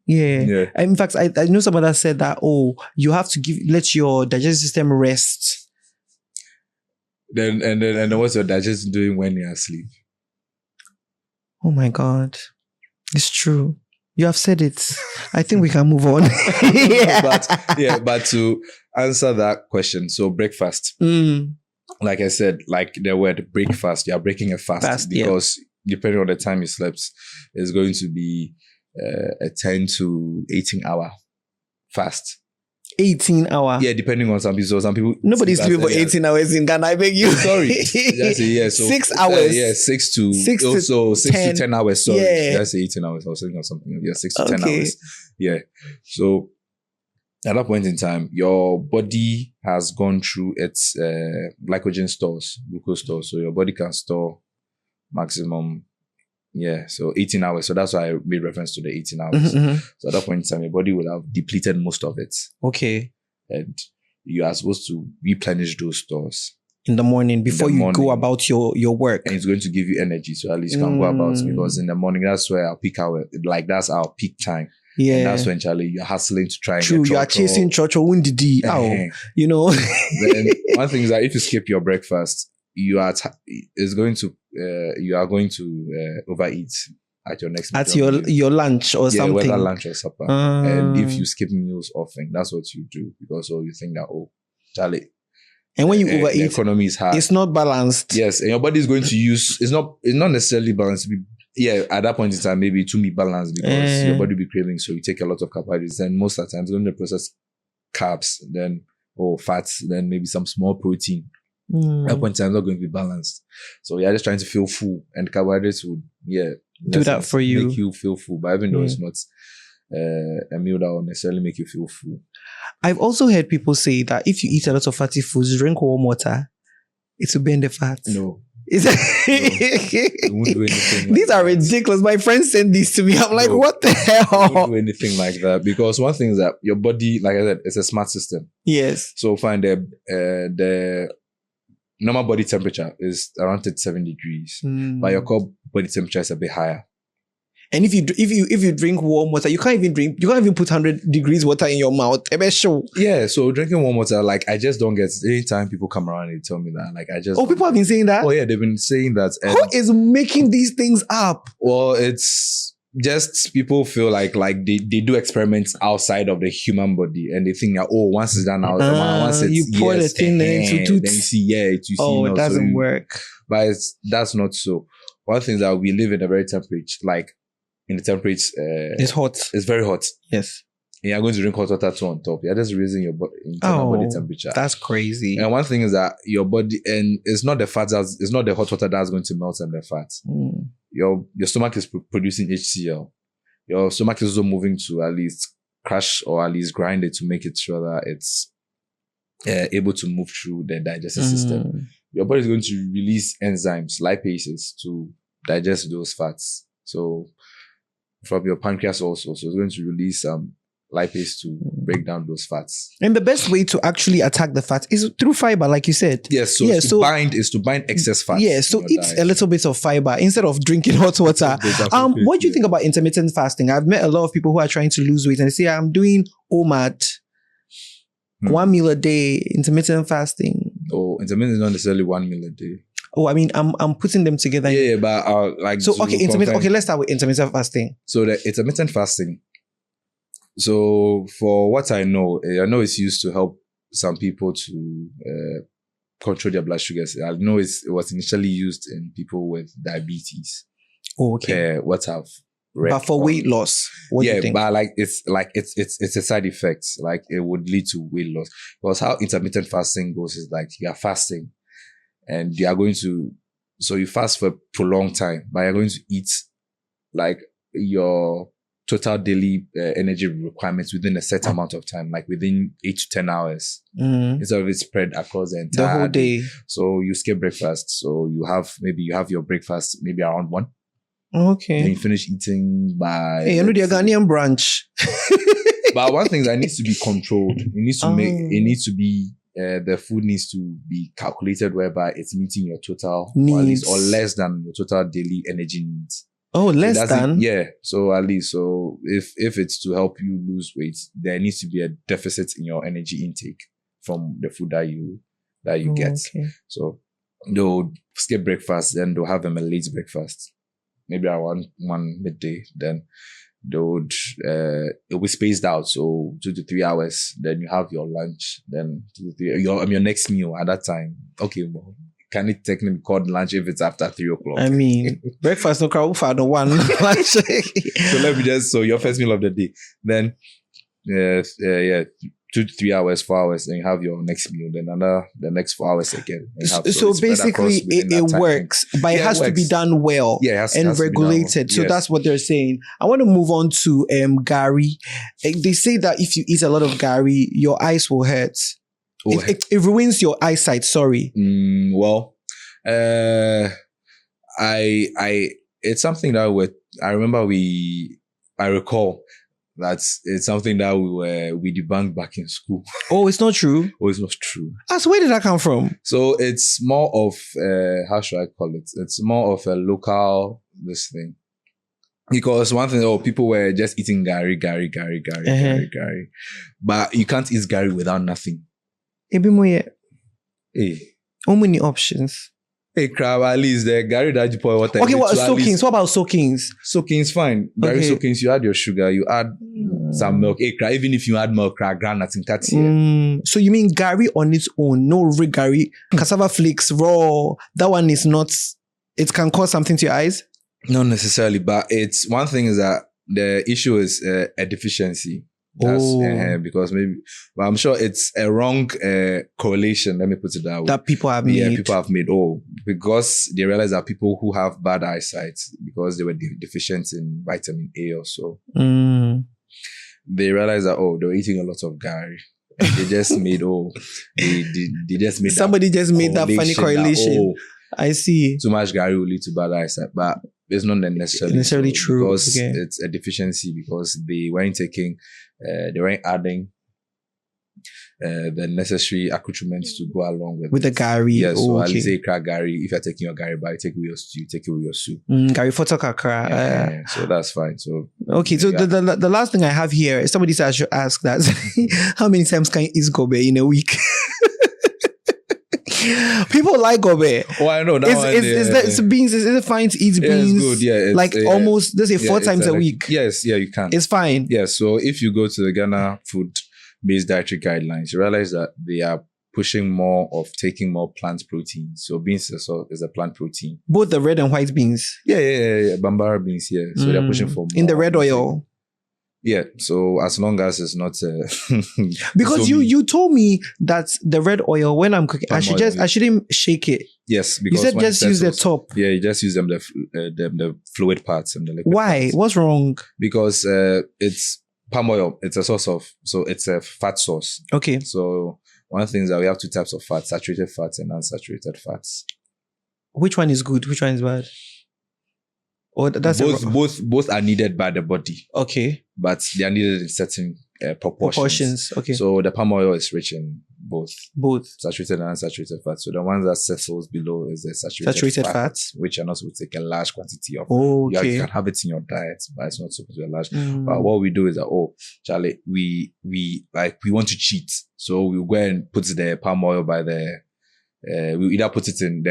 Yeah. In fact, I know someone that said that, you have to let your digestive system rest. Then what's your digestion doing when you're asleep? Oh my God. It's true. You have said it. I think we can move on. But answer that question. So breakfast, like I said, like the word breakfast, you are breaking a fast because depending on the time you slept, it's going to be a 10 to 18 hour fast. 18 hour. Yeah, depending on some people. So some people nobody's sleeping for 18 hours in Ghana. I beg you. Sorry. That's a, yeah, so 6 hours. 6 to 10 hours. Sorry. That's 18 hours. I was thinking of something. Yeah, 6 to 10 hours. Yeah. So at that point in time, your body has gone through its glycogen stores, glucose stores. So your body can store maximum, so 18 hours. So that's why I made reference to the 18 hours. So at that point in time, your body will have depleted most of it. Okay. And you are supposed to replenish those stores in the morning before you go about your work. And it's going to give you energy. So at least you can go about, because in the morning, that's where our peak hour, like that's our peak time. Yeah. And that's when, Charlie, you're hustling to try and get you are chasing church or windedy. You know. Then one thing is that if you skip your breakfast, you are going to overeat at your next meal. Your lunch or something. Whether lunch or supper. And if you skip meals often, that's what you do, because you think that, Charlie. And when you overeat, the economy is hard. It's not balanced. Yes, and your body is going to use. It's not necessarily balanced. At that point in time, maybe to be balanced, because your body will be craving, so you take a lot of carbohydrates. And most of the time, it's going to process carbs, then fats, then maybe some small protein. At that point in time, it's not going to be balanced. So you're just trying to feel full, and carbohydrates would do that for you, make you feel full. But even though it's not a meal that will necessarily make you feel full. I've also heard people say that if you eat a lot of fatty foods, drink warm water, it will burn the fat. No. It won't do anything. These are ridiculous. My friends send these to me. I'm like, what the hell? It won't do anything like that, because one thing is that your body, like I said, it's a smart system. Yes. So find the normal body temperature is around 37 degrees, but your core body temperature is a bit higher. And if you drink warm water, you can't even put 100 degrees water in your mouth. Yeah, so drinking warm water, like, I just don't get, anytime people come around and tell me that, like, I just... Oh, people have been saying that? Oh yeah, they've been saying that. And who is making these things up? Well, it's just people feel like they do experiments outside of the human body, and they think that, once it's done, once it's... You pour the thing into then you see, it doesn't work. But that's not so. One thing is that we live in a very temperature, like, in the temperature, it's hot. It's very hot. Yes. And you're going to drink hot water too on top. You're just raising your internal body temperature. That's crazy. And one thing is that your body, and it's not the hot water that's going to melt in the fat. Your stomach is producing HCl. Your stomach is also moving to at least crush or at least grind it to make it sure that it's able to move through the digestive system. Your body is going to release enzymes, lipases, to digest those fats. So from your pancreas also. So it's going to release lipase to break down those fats. And the best way to actually attack the fat is through fiber, like you said. Yes, to bind excess fat. Yeah, so eat a little bit of fiber instead of drinking hot water. What do you think about intermittent fasting? I've met a lot of people who are trying to lose weight and they say, I'm doing OMAD, 1 meal a day, intermittent fasting. Oh, intermittent is not necessarily 1 meal a day. Oh, I mean, I'm putting them together. Yeah, but like... So, let's start with intermittent fasting. So the intermittent fasting, so for what I know it's used to help some people to control their blood sugars. I know it was initially used in people with diabetes. Oh, okay. What I've read. But for weight loss, what do you think? But it's a side effect. Like, it would lead to weight loss. Because how intermittent fasting goes is like, you are fasting, and you are going to, so you fast for a prolonged time, but you're going to eat like your total daily energy requirements within a set amount of time, like within 8 to 10 hours, instead of it spread across the entire whole day. So you skip breakfast. So you have your breakfast maybe around 1. Okay. Then you finish eating by... Hey, you know the Ghanaian brunch. But one thing is that it needs to be controlled. The food needs to be calculated whereby it's meeting your total needs, or less than your total daily energy needs. Oh, less than? Yeah. So at least, so if it's to help you lose weight, there needs to be a deficit in your energy intake from the food that you get. Okay. So they'll skip breakfast, then they'll have them a late breakfast, maybe around 1 midday. Then they would it will be spaced out, so 2 to 3 hours. Then you have your lunch. Then 2 to 3 your next meal at that time. Okay, well, can it technically be called lunch if it's after 3 o'clock? I mean, breakfast no crowd for no one lunch. So your first meal of the day. Then 2 to 3 hours, 4 hours, then you have your next meal, then the next 4 hours again. So basically it works, but it has to be done well and regulated. So that's what they're saying. I want to move on to gari. They say that if you eat a lot of gari, your eyes will hurt. It ruins your eyesight, sorry. It's something that I recall it's something that we debunked back in school. Oh, it's not true? Oh, it's not true. So where did that come from? So it's more of, how should I call it? It's more of a local, this thing. Because one thing, people were just eating gari. But you can't eat gari without nothing. Hey. How many options? Hey, crab, at least the gari that you pour water. Okay, what soakings? What about soakings? Soakings, fine. Gari soakings, you add your sugar, you add some milk. Hey, crab, even if you add milk, granite in cat here. So you mean gari on its own, no real gari, cassava flakes, raw, that one is not, it can cause something to your eyes? Not necessarily, but it's one thing is that the issue is a deficiency. Because but I'm sure it's a wrong correlation. Let me put it that way. That people have made. Yeah, people have made. Because they realize that people who have bad eyesight, because they were deficient in vitamin A or so, they realize that they were eating a lot of gari. They just made they just made somebody just made that funny correlation. I see. Too much gari will lead to bad eyesight, but it's not necessarily true because it's a deficiency because they weren't taking, they weren't adding the necessary accoutrements to go along with the gari. Yes, so at least say crack gari. If you're taking your gari, but you take it with your stew, take it with your soup. Gari for Kakra. So that's fine. So okay, so the last thing I have here is somebody said I should ask that how many times can you eat gobe in a week? People like gobe. Oh, I know. It's beans. Is it fine to eat beans? Yeah, it's good. Yeah, like almost, let's say 4 times a week. Yes, you can. It's fine. Yeah, so if you go to the Ghana food-based dietary guidelines, you realize that they are pushing more of taking more plant protein. So beans is a plant protein. Both the red and white beans. Yeah. Bambara beans. Yeah. So they're pushing for more in the red oil. Yeah, so as long as it's not because you told me that the red oil when I'm cooking, I shouldn't shake it. Yes, because you said just use the top. Yeah, you just use the fluid parts and the liquid. Why? Parts. What's wrong? Because it's palm oil. It's a source of it's a fat source. Okay. So one thing is that we have 2 types of fats: saturated fats and unsaturated fats. Which one is good? Which one is bad? Or that's both are needed by the body. Okay. But they are needed in certain proportions. Okay. So the palm oil is rich in both saturated and unsaturated fats. So the ones that settles below is the saturated fats, which are not supposed to take a large quantity of. Okay. You can have it in your diet, but it's not supposed to be large. But what we do is that Charlie, we want to cheat, so we go and put the palm oil by the. We either put it in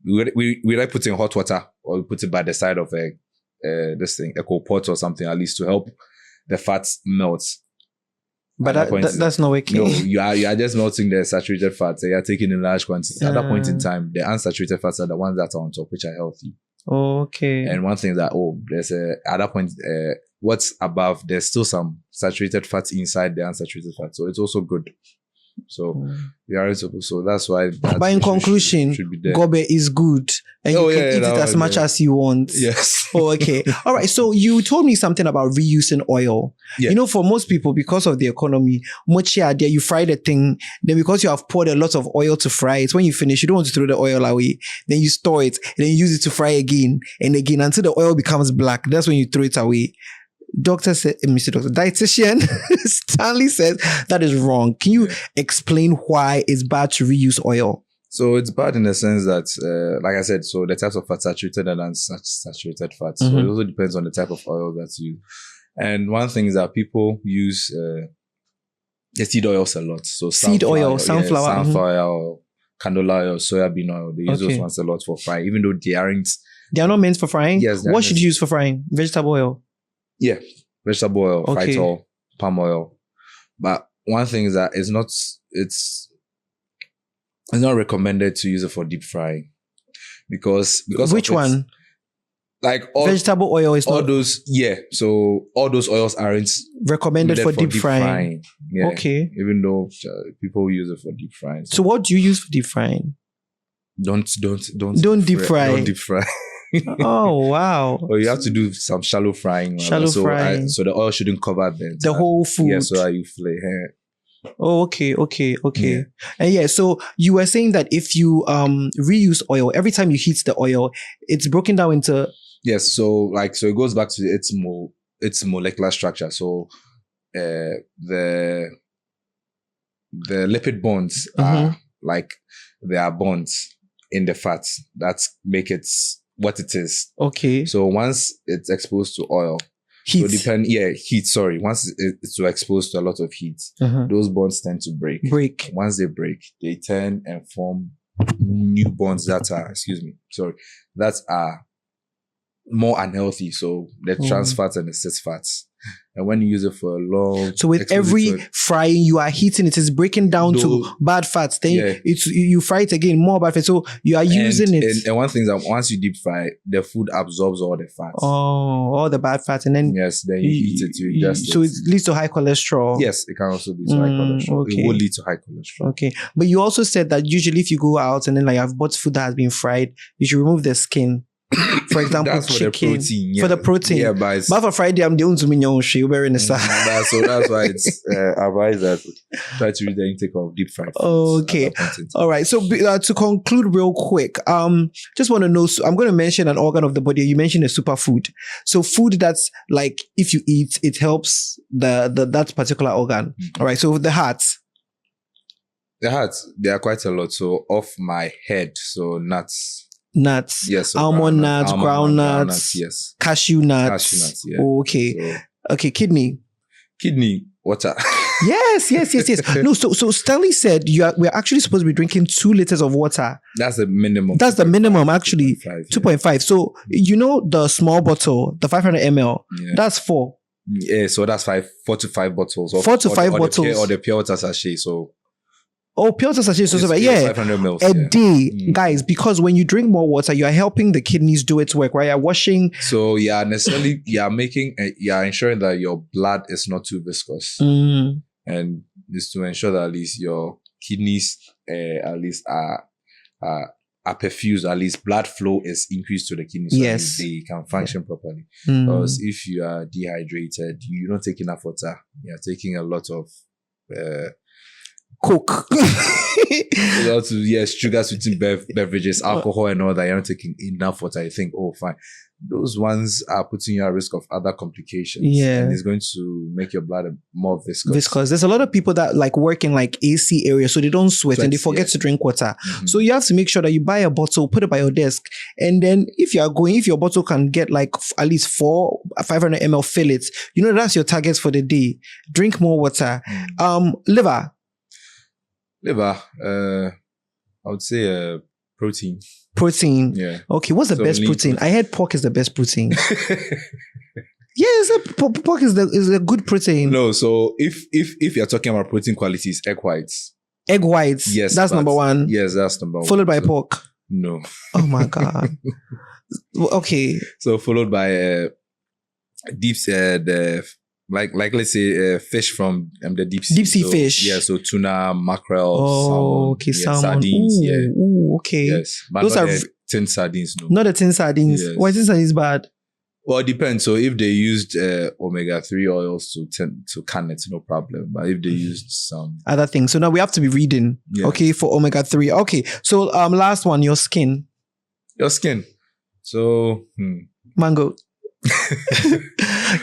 we either put it in hot water or we put it by the side of this thing, a cold pot or something, at least to help the fats melt. But that's not working. No, you are just melting the saturated fats. You are taking in large quantities. At that point in time, the unsaturated fats are the ones that are on top, which are healthy. Okay. And one thing is that there's at that point, what's above? There's still some saturated fats inside the unsaturated fats, so it's also good. So we are supposed. So that's why. But in conclusion, gobe is good, and you can eat it as much as you want. Yes. Okay. All right. So you told me something about reusing oil. Yeah. You know, for most people, because of the economy, you fry the thing. Then because you have poured a lot of oil to fry it, when you finish, you don't want to throw the oil away. Then you store it, and then you use it to fry again and again until the oil becomes black. That's when you throw it away. Dietitian Stanley says that is wrong. Can you explain why it's bad to reuse oil? So it's bad in the sense that, like I said, so the types of fat, saturated and unsaturated fats. So it also depends on the type of oil that's used. And one thing is that people use the seed oils a lot. So sunflower oil, canola oil, soybean oil. They use those ones a lot for frying, even though they are not meant for frying. Yes, what should you use for frying? Vegetable oil. Yeah, vegetable oil, Okay. phytol, palm oil. But one thing is that it's not recommended to use it for deep frying because Which one? Like all Vegetable oil is all not those so all those oils aren't recommended for deep frying. Yeah, Okay. even though people use it for deep frying. So what do you use for deep frying? Don't deep fry. Don't deep fry. Oh wow! Or you have to do some shallow frying. Frying. So the oil shouldn't cover the whole food. Yeah, so that you flay. Oh, okay. Yeah. And yeah, so you were saying that if you reuse oil, every time you heat the oil, it's broken down into. Yes, so it goes back to its molecular structure. So the lipid bonds are like they are bonds in the fats that make it what it is. Okay. So once it's exposed to oil, heat. Heat. Sorry, once it's exposed to a lot of heat, those bonds tend to break. Once they break, they turn and form new bonds that are more unhealthy. So the trans fats and the cis fats. And when you use it for a long, so with every frying you are heating, it is breaking down to bad fats. Then you fry it again, more bad fats. So you are using it. And one thing is that once you deep fry, the food absorbs all the fats. Oh, all the bad fats, and then then you heat it. So it leads to high cholesterol. Yes, it can also lead to high cholesterol. Okay. It will lead to high cholesterol. Okay, but you also said that usually if you go out and then like I've bought food that has been fried, you should remove the skin. For example, that's chicken. For the protein. Yeah. For the protein. Yeah, but for Friday, I'm the only we're in the side. So that's why it's advised that try to read the intake of deep fried foods. Okay. All right. So to conclude real quick, just want to know, so I'm going to mention an organ of the body. You mentioned a superfood. So food that's like, if you eat, it helps that particular organ. All right. So the heart. The heart, there are quite a lot. So off my head, so nuts. Yes. So almond nuts, groundnuts, yes. Cashew nuts. Cashew nuts, yeah. Okay. So, okay, kidney, water. Yes. No, so Stanley said we're actually supposed to be drinking 2 liters of water. That's the minimum. That's the minimum, actually. 2.5. So you know the small bottle, the 500 ml. Yeah. That's 4. Yeah, so that's 4 to 5 bottles. 4 to 5 bottles. Or the pure water sachet. So. Oh, pure water sachet. So 500 mils a day, guys. Because when you drink more water, you are helping the kidneys do its work, right? You're washing. So you're ensuring that your blood is not too viscous, and this to ensure that at least your kidneys at least are perfused. At least blood flow is increased to the kidneys, so they can function properly. Because if you are dehydrated, you don't take enough water. You're taking a lot of. Coke. Sugar sweetened beverages, alcohol and all that. You're not taking enough water. You think, oh, fine. Those ones are putting you at risk of other complications. Yeah. And it's going to make your blood more viscous. There's a lot of people that like work in like AC areas, so they don't sweat and they forget to drink water. So you have to make sure that you buy a bottle, put it by your desk. And then if your bottle can get like at least 500 ml, fill it. You know, that's your target for the day. Drink more water. Liver, I would say protein. Protein. Yeah. Okay, what's the best protein? I heard pork is the best protein. Yes, pork is a good protein. No, so if you're talking about protein qualities, egg whites. Egg whites. Yes, that's number 1. Yes, that's number 1. Followed by pork. No. Oh my god. Okay. So followed by deep let's say fish from the deep sea. Deep sea fish. Yeah, so tuna, mackerel, salmon, sardines. Ooh, okay. Yes, but those are tin sardines. No, not the tin sardines. Yes. Why tin sardines bad? Well, it depends. So if they used omega-3 oils to can it, no problem. But if they used some other things, so now we have to be reading. Yeah. Okay, for omega-3. Okay, so last one, your skin. Your skin. So mango.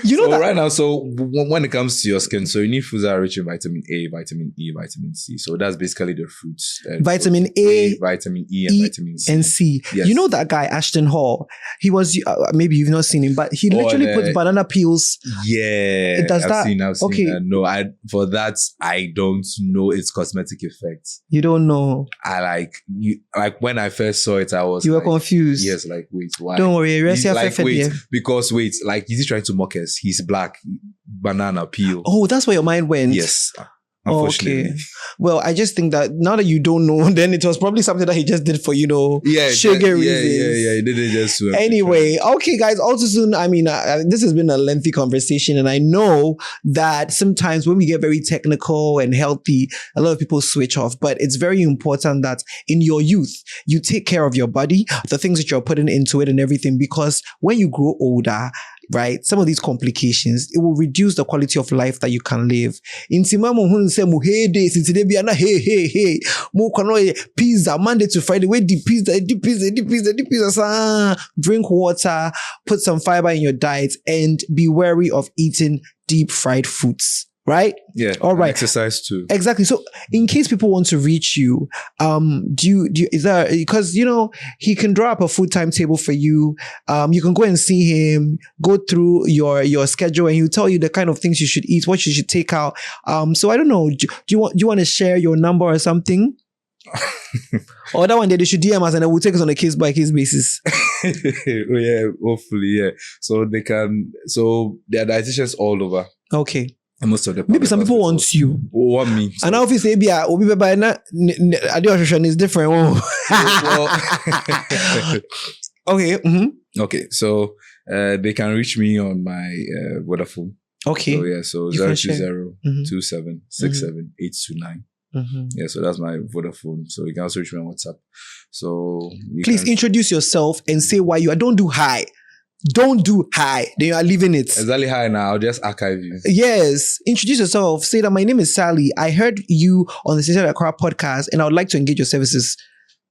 You know that right now, so when it comes to your skin, so you need foods that are rich in vitamin A, vitamin E, vitamin C. So that's basically the fruits. Vitamin A, vitamin E, and vitamin C. And C. Yes. You know that guy, Ashton Hall? He was, maybe you've not seen him, but he literally puts banana peels. Yeah. I've seen okay. that. No, for that, I don't know its cosmetic effects. You don't know? When I first saw it, I was You were confused. Yes, wait, why? Don't worry. Because wait, is he trying to mock crackers. He's black, banana peel. Oh, that's where your mind went. Yes. Unfortunately. Okay. Well, I just think that now that you don't know, then it was probably something that he just did for, sugar reasons. Yeah. He did it just to Anyway, okay, guys. Also soon, this has been a lengthy conversation, and I know that sometimes when we get very technical and healthy, a lot of people switch off. But it's very important that in your youth, you take care of your body, the things that you're putting into it and everything, because when you grow older, right, some of these complications, it will reduce the quality of life that you can live. In Simamo Hun say mu hey days, in today be ana hey. Mo kono pizza Monday to Friday. Wait the pizza. Drink water, put some fiber in your diet, and be wary of eating deep fried foods. Right? Yeah. All right. Exercise too. Exactly. So in case people want to reach you, is there, because, he can draw up a food timetable for you. You can go and see him, go through your schedule, and he'll tell you the kind of things you should eat, what you should take out. So I don't know. Do you want to share your number or something? Or that one day they should DM us and then we'll take us on a case by case basis. Yeah, hopefully, yeah. So there are dietitians all over. Okay. And most of the maybe some people want you. Want me. So. And now if you say, Obi by na addition is different. Well, okay. Mm-hmm. Okay. So they can reach me on my Vodafone. Okay. So yeah, so 020-2767-829. Mm-hmm. Yeah, so that's my Vodafone. So you can also reach me on WhatsApp. So please introduce yourself and say why you are. Don't do hi. Don't do hi. Then you are leaving it. Exactly hi now. I'll just archive you. Yes. Introduce yourself. Say that my name is Sally. I heard you on the Sincerely Accra podcast and I would like to engage your services.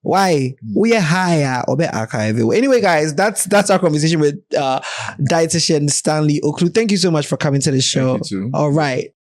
Why? We are higher or better archive. Anyway, guys, that's our conversation with Dietitian Stanley Ocloo. Thank you so much for coming to the show. Thank you too. All right.